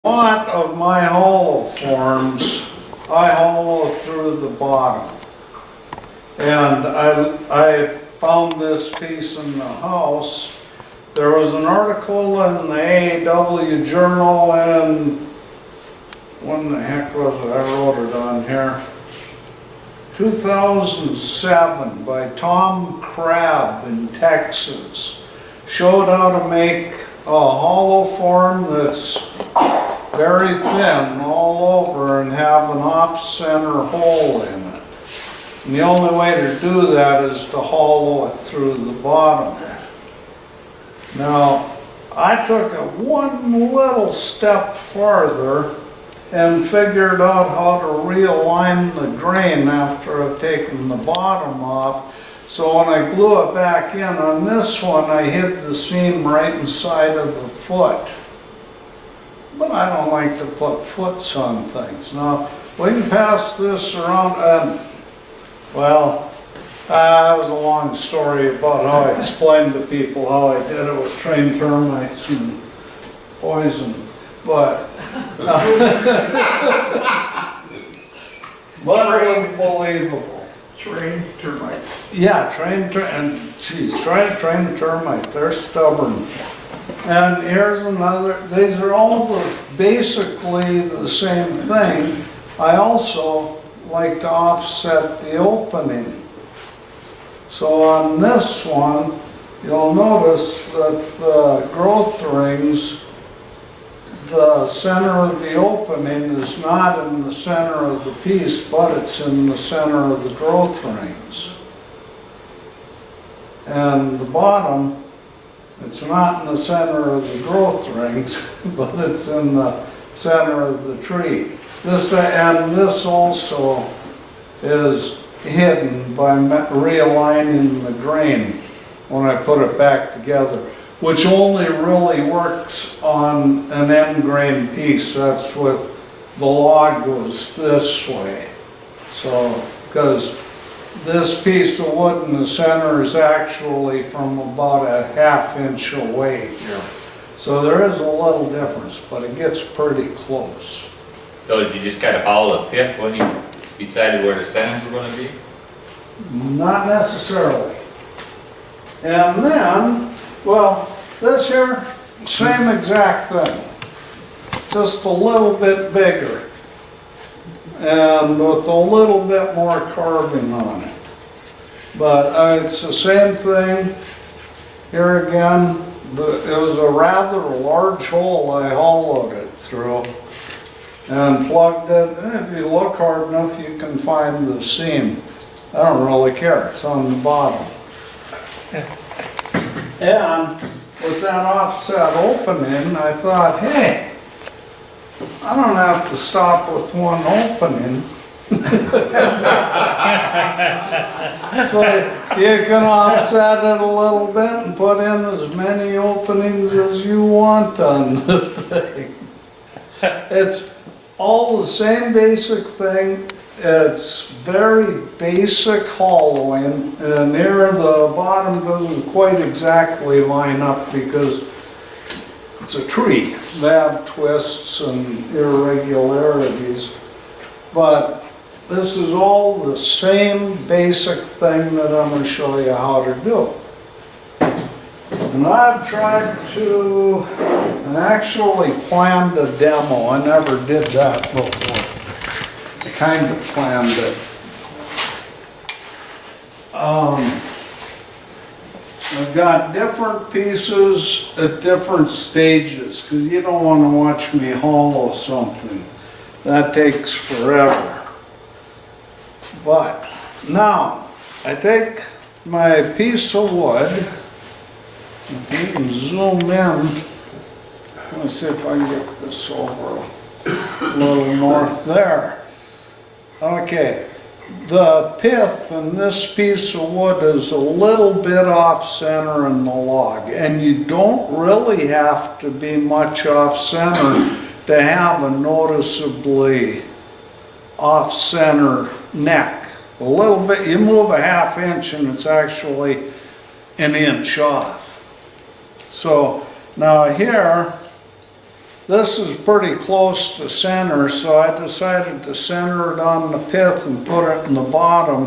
lot of my hollow forms, I hollow through the bottom. And I found this piece in the house. There was an article in the AAW Journal, and when the heck was it? I wrote it on here. 2007 by Tom Crabb in Texas. Showed how to make a hollow form that's very thin all over and have an off-center hole in it. And the only way to do that is to hollow it through the bottom. Now, I took it one little step farther and figured out how to realign the grain after I've taken the bottom off. So when I glue it back in on this one, I hid the seam right inside of the foot. But I don't like to put foots on things. Now, we can pass this around and, well, that was a long story about how I explained to people how I did it with trained termites and poison. But it was believable. Trained termites. Yeah, trained termite. They're stubborn. And here's another. These are all basically the same thing. I also like to offset the opening. So on this one, you'll notice that the growth rings, the center of the opening is not in the center of the piece, but it's in the center of the growth rings. And the bottom, it's not in the center of the growth rings, but it's in the center of the tree. And this also is hidden by realigning the grain when I put it back together, which only really works on an end grain piece. That's what the log goes this way. So, because this piece of wood in the center is actually from about a ½ inch away. Yeah. So there is a little difference, but it gets pretty close. So did you just kind of follow the pith when you decided where the centers were going to be? Not necessarily. And then, well, this here, same exact thing, just a little bit bigger and with a little bit more carving on it. But it's the same thing. Here again, it was a rather large hole I hollowed it through and plugged it. And if you look hard enough, you can find the seam. I don't really care, it's on the bottom. And with that offset opening, I thought, hey, I don't have to stop with one opening. So you can offset it a little bit and put in as many openings as you want on the thing. It's all the same basic thing. It's very basic hollowing, and here the bottom doesn't quite exactly line up because it's a tree. They have twists and irregularities, but this is all the same basic thing that I'm going to show you how to do. And I've tried to, and actually planned a demo. I never did that before. I kind of planned it. I've got different pieces at different stages because you don't want to watch me hollow something. That takes forever. But now I take my piece of wood. If you can zoom in, let me see if I can get this over a little north there. Okay, the pith in this piece of wood is a little bit off center in the log, and you don't really have to be much off center to have a noticeably off center neck. A little bit, you move a ½ inch and it's actually an inch off. So now here, this is pretty close to center, so I decided to center it on the pith and put it in the bottom,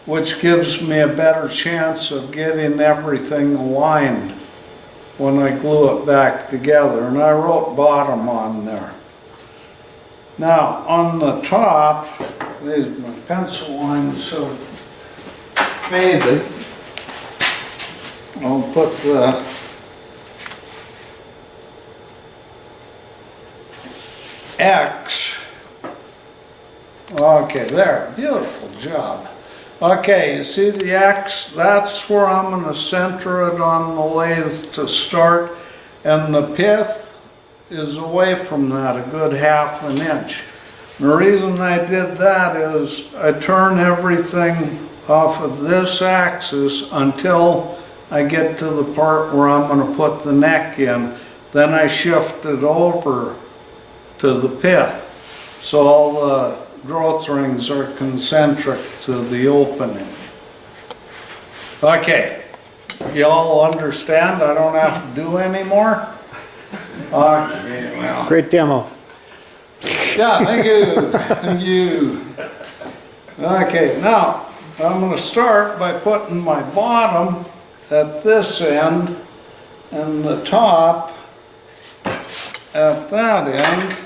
which gives me a better chance of getting everything aligned when I glue it back together. And I wrote bottom on there. Now, on the top, there's my pencil line so faded. I'll put the X. Okay, there, beautiful job. Okay, you see the X? That's where I'm going to center it on the lathe to start, and the pith is away from that a good ½ an inch. And the reason I did that is I turn everything off of this axis until I get to the part where I'm going to put the neck in. Then I shift it over to the pith. So all the growth rings are concentric to the opening. Okay, you all understand I don't have to do any more? Okay, well. Great demo. Yeah, thank you, thank you. Okay, now I'm going to start by putting my bottom at this end and the top at that end.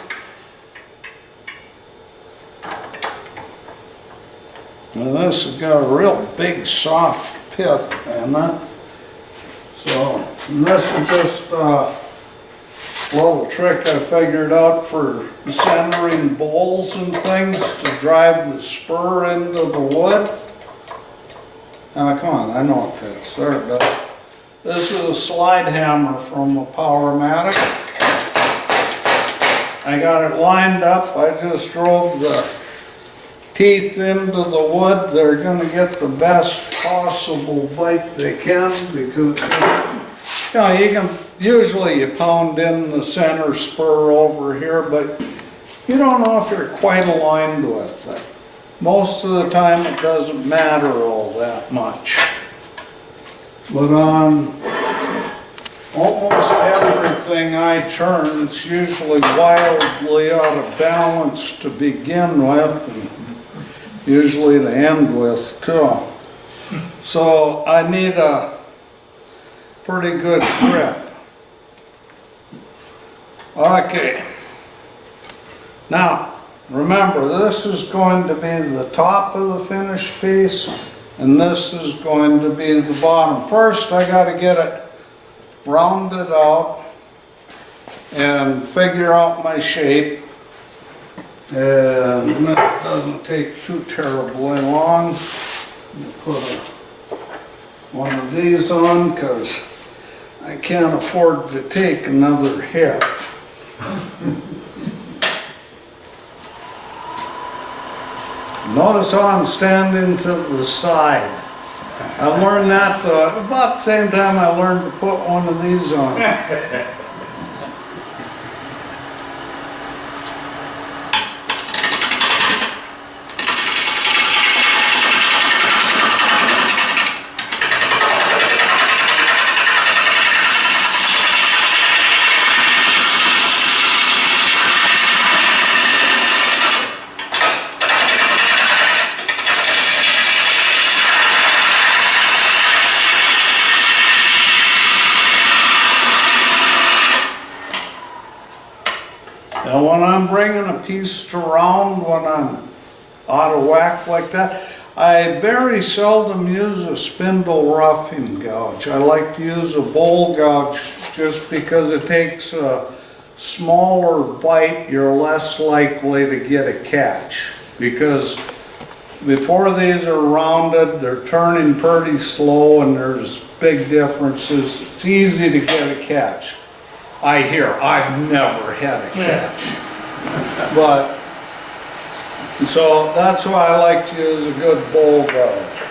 Now this has got a real big soft pith in it. So this is just a little trick I figured out for centering bowls and things to drive the spur into the wood. Now come on, I know it fits. There it does. This is a slide hammer from a Powermatic. I got it lined up. I just drove the teeth into the wood. They're going to get the best possible bite they can because, you know, you can usually you pound in the center spur over here, but you don't know if you're quite aligned with it. Most of the time it doesn't matter all that much. But on almost everything I turn, it's usually wildly out of balance to begin with, and usually to end with too. So I need a pretty good grip. Okay. Now, remember, this is going to be the top of the finished piece, and this is going to be the bottom. First, I got to get it rounded out and figure out my shape. And that doesn't take too terribly long. Put one of these on because I can't afford to take another hit. Notice how I'm standing to the side. I learned that about the same time I learned to put one of these on. Now when I'm bringing a piece to round, when I'm out of whack like that, I very seldom use a spindle roughing gouge. I like to use a bowl gouge just because it takes a smaller bite, you're less likely to get a catch. Because before these are rounded, they're turning pretty slow and there's big differences. It's easy to get a catch. I hear, I've never had a catch. But, so that's why I like to use a good bowl gouge.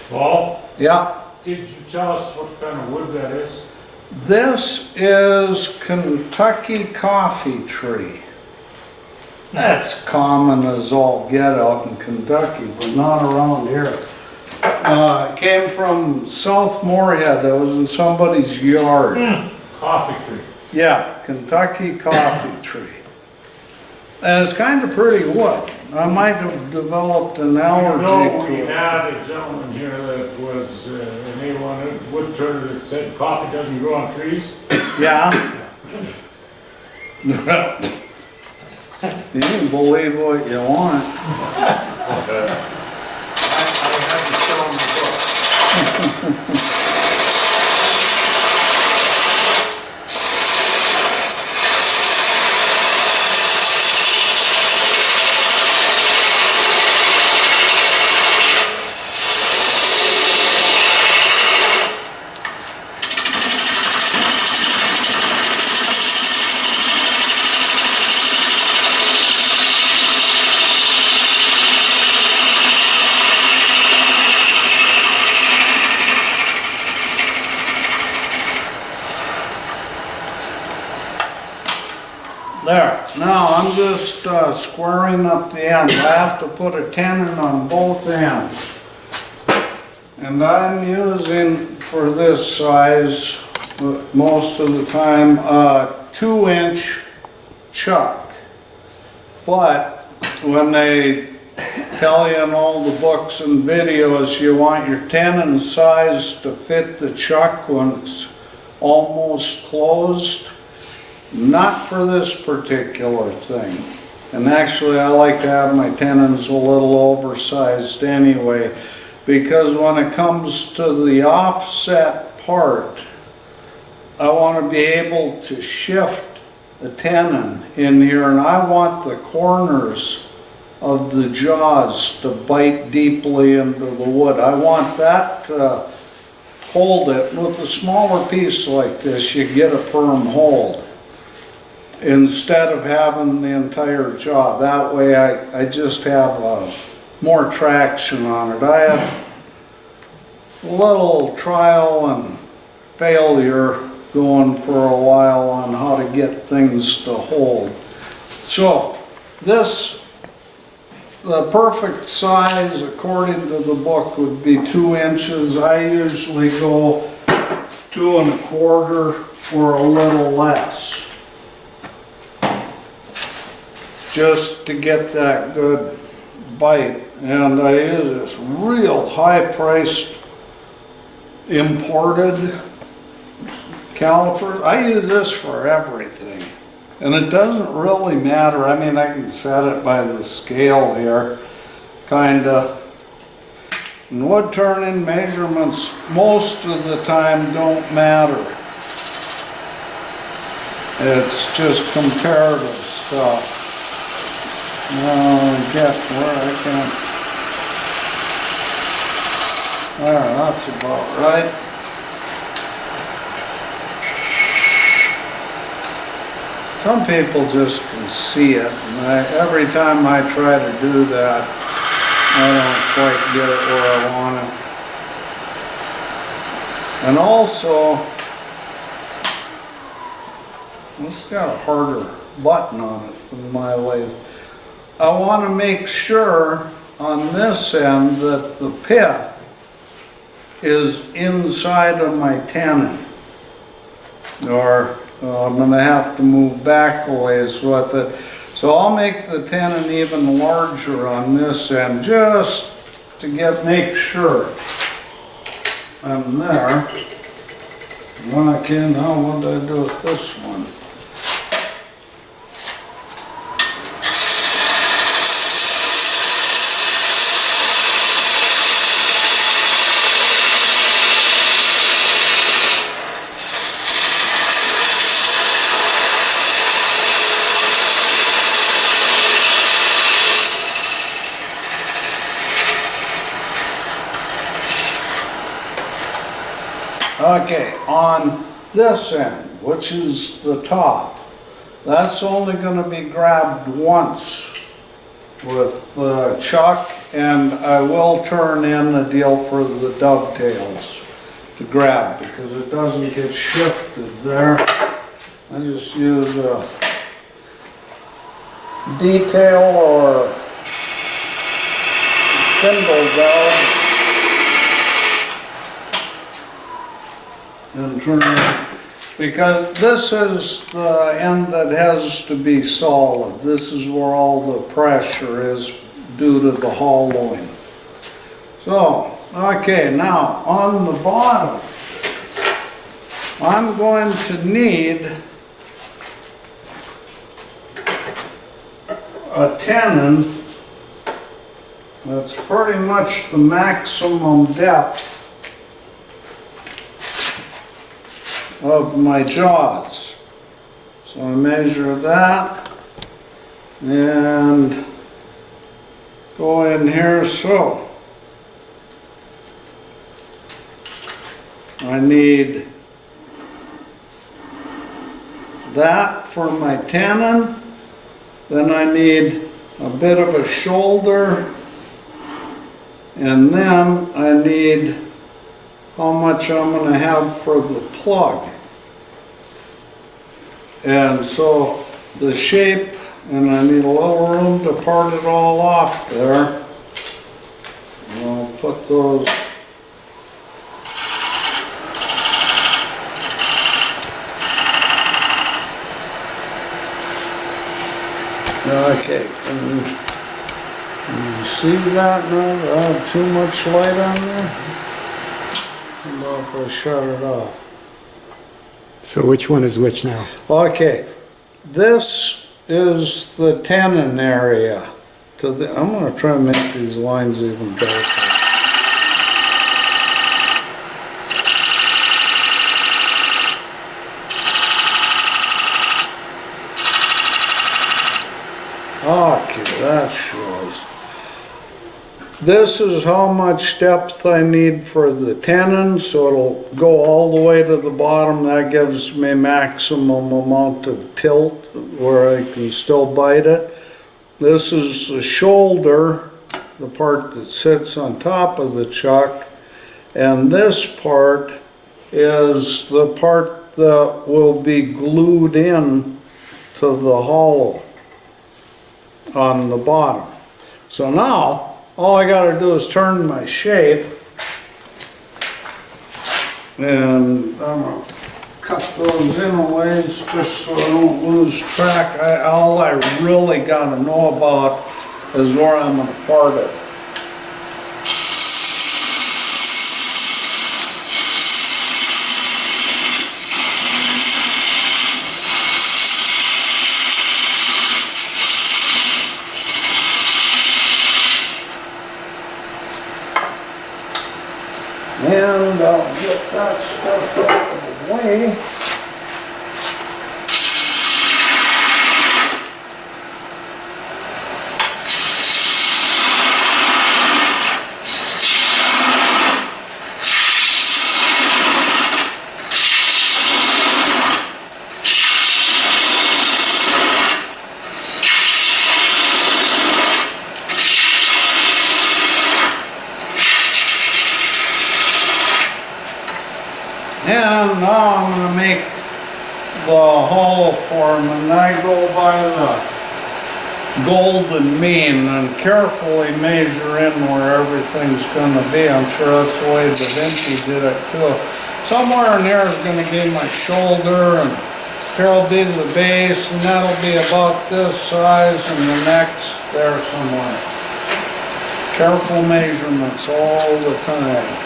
Paul, Yeah, did you tell us what kind of wood that is? this is Kentucky coffee tree. That's common as all get out in Kentucky, but not around here. It came from South Moorhead, it was in somebody's yard. Coffee tree. Yeah, Kentucky coffee tree. And it's kind of pretty wood. I might have developed an You know, allergy we to it. had a gentleman here that was an A1 woodturner that said coffee doesn't grow on trees. Yeah? You can believe what you want. I had to show him the book. There, now I'm just squaring up the ends. I have to put a tenon on both ends. And I'm using, for this size, most of the time, a 2-inch chuck. But when they tell you in all the books and videos, you want your tenon size to fit the chuck when it's almost closed. Not for this particular thing. And actually I like to have my tenons a little oversized anyway, because when it comes to the offset part, I want to be able to shift the tenon in here, and I want the corners of the jaws to bite deeply into the wood. I want that to hold it. With a smaller piece like this, you get a firm hold, instead of having the entire jaw. That way I just have more traction on it. I had a little trial and failure going for a while on how to get things to hold. So this, the perfect size according to the book would be 2 inches. I usually go 2 1/4 or a little less, just to get that good bite. And I use this real high-priced imported caliper. I use this for everything, and it doesn't really matter. I mean, I can set it by the scale here, kinda. And wood turning measurements most of the time don't matter. It's just comparative stuff. Now get where I can. There, that's about right. Some people just can see it, and every time I try to do that, I don't quite get it where I want it. And also, it's got a harder button on it than my lathe. I want to make sure on this end that the pith is inside of my tenon, or I'm going to have to move back a ways with it. So I'll make the tenon even larger on this end, just to make sure I'm there. When I can, now what do I do with this one? Okay, on this end, which is the top, that's only going to be grabbed once with the chuck and I will turn in a deal for the dovetails to grab, because it doesn't get shifted there. I just use a detail or spindle valve and turn it, because this is the end that has to be solid. This is where all the pressure is due to the hollowing. So, okay, now on the bottom, I'm going to need a tenon that's pretty much the maximum depth of my jaws. So I measure that and go in here. So I need that for my tenon. Then I need a bit of a shoulder, and then I need how much I'm going to have for the plug. And so the shape, and I need a little room to part it all off there. And I'll put those. Okay, can you see that now? Do I have too much light on there? How about if I shut it off? So which one is which now? Okay, this is the tenon area. I'm going to try and make these lines even darker. Okay, that shows. This is how much depth I need for the tenon, so it'll go all the way to the bottom. That gives me maximum amount of tilt where I can still bite it. This is the shoulder, the part that sits on top of the chuck, and this part is the part that will be glued in to the hollow on the bottom. So now all I got to do is turn my shape, and I'm going to cut those in a ways just so I don't lose track. All I really got to know about is where I'm going to part it. And I'll get that stuff out of the way. And now I'm going to make the hollow form, and I go by the golden mean and carefully measure in where everything's going to be. I'm sure that's the way Da Vinci did it too. Somewhere in there is going to be my shoulder, and here will be the base, and that'll be about this size, and the neck's there somewhere. Careful measurements all the time.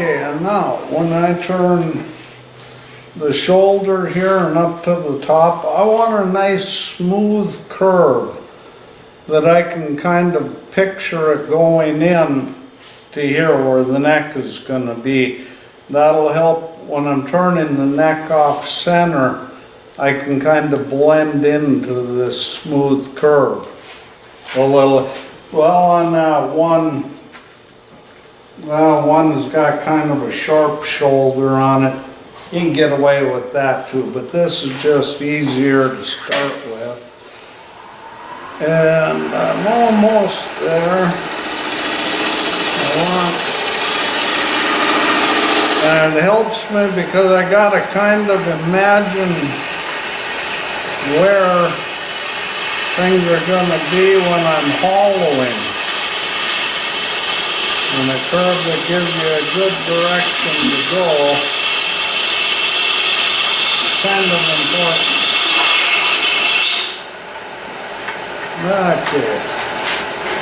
Okay, and now, when I turn the shoulder here and up to the top, I want a nice smooth curve that I can kind of picture it going in to here where the neck is gonna be. That'll help when I'm turning the neck off center, I can kind of blend into this smooth curve a little. Well, on that one, well, one's got kind of a sharp shoulder on it. You can get away with that too, but this is just easier to start with. And I'm almost there. And it helps me because I gotta kind of imagine where things are gonna be when I'm hollowing. And a curve that gives you a good direction to go is kind of important. Okay,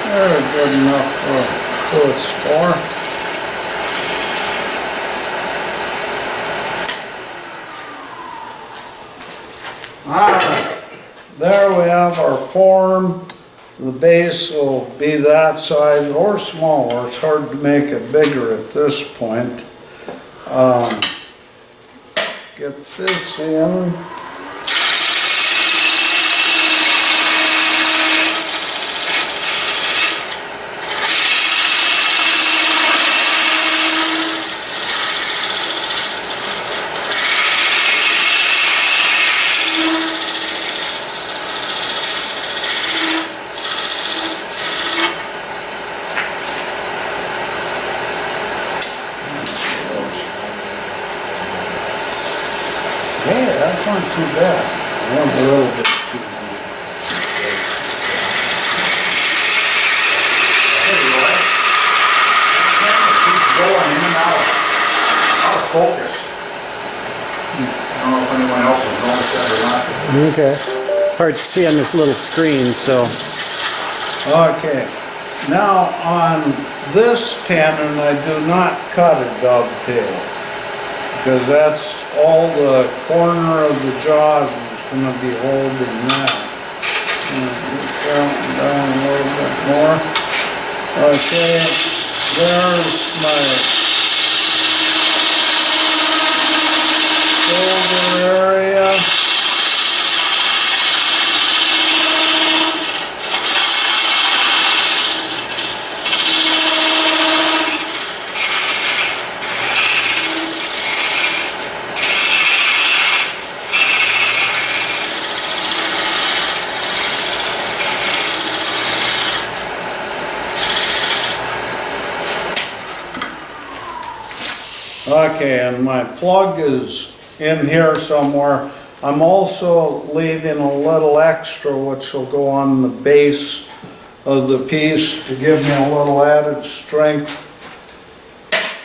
they're good enough for who it's for. Alright, there we have our form. The base will be that size or smaller. It's hard to make it bigger at this point. Get this in. Hey, that's not too bad. I want a little bit too long. Keeps going in and out of focus. I don't know if anyone else has noticed that or not. Okay. Hard to see on this little screen, so. Okay, now on this tenon, I do not cut a dovetail because that's all the corner of the jaws is going to be holding that. Down a little bit more. Okay, there's my shoulder area. Okay, and my plug is in here somewhere. I'm also leaving a little extra which will go on the base of the piece to give me a little added strength.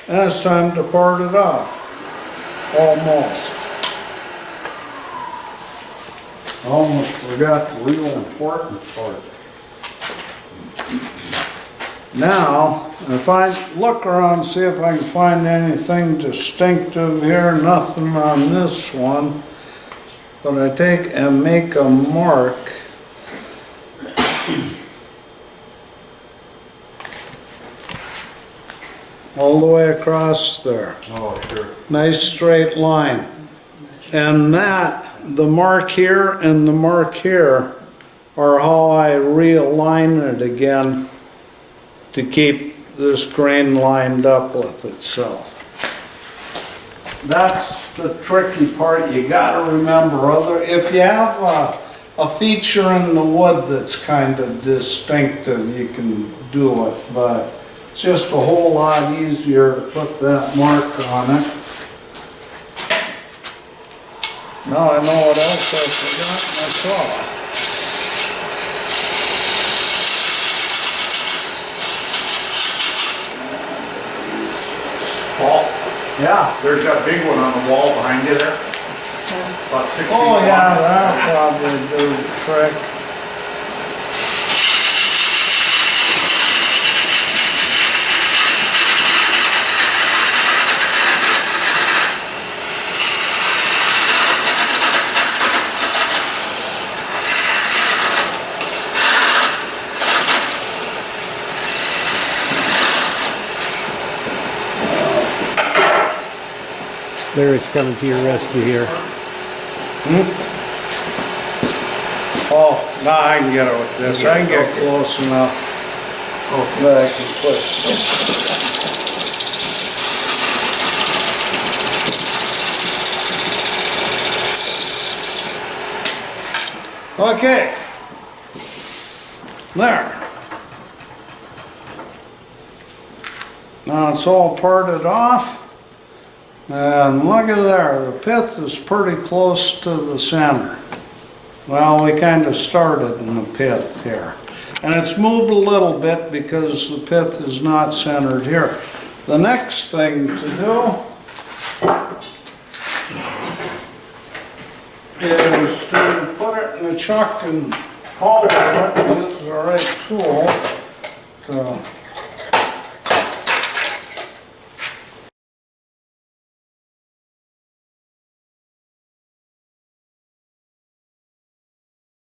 And it's time to part it off. Almost. I almost forgot the real important part. Now, if I look around, see if I can find anything distinctive here, nothing on this one, but I take and make a mark. All the way across there. Oh, sure. Nice straight line. And that, the mark here and the mark here are how I realign it again to keep this grain lined up with itself. That's the tricky part. You gotta remember, if you have a feature in the wood that's kind of distinctive, you can do it, but it's just a whole lot easier to put that mark on it. Now I know what else I forgot in my saw. Paul, Yeah. there's that big one on the wall behind you there. About 6 feet Oh long. yeah, that'll probably do the trick. Larry's coming to your rescue here. Oh, now I can get it with this. I can get close enough that I can put. Okay. There. Now it's all parted off. And look at there, the pith is pretty close to the center. Well, we kind of started in the pith here. And it's moved a little bit because the pith is not centered here. The next thing to do is to put it in the chuck and haul it. Use the right tool to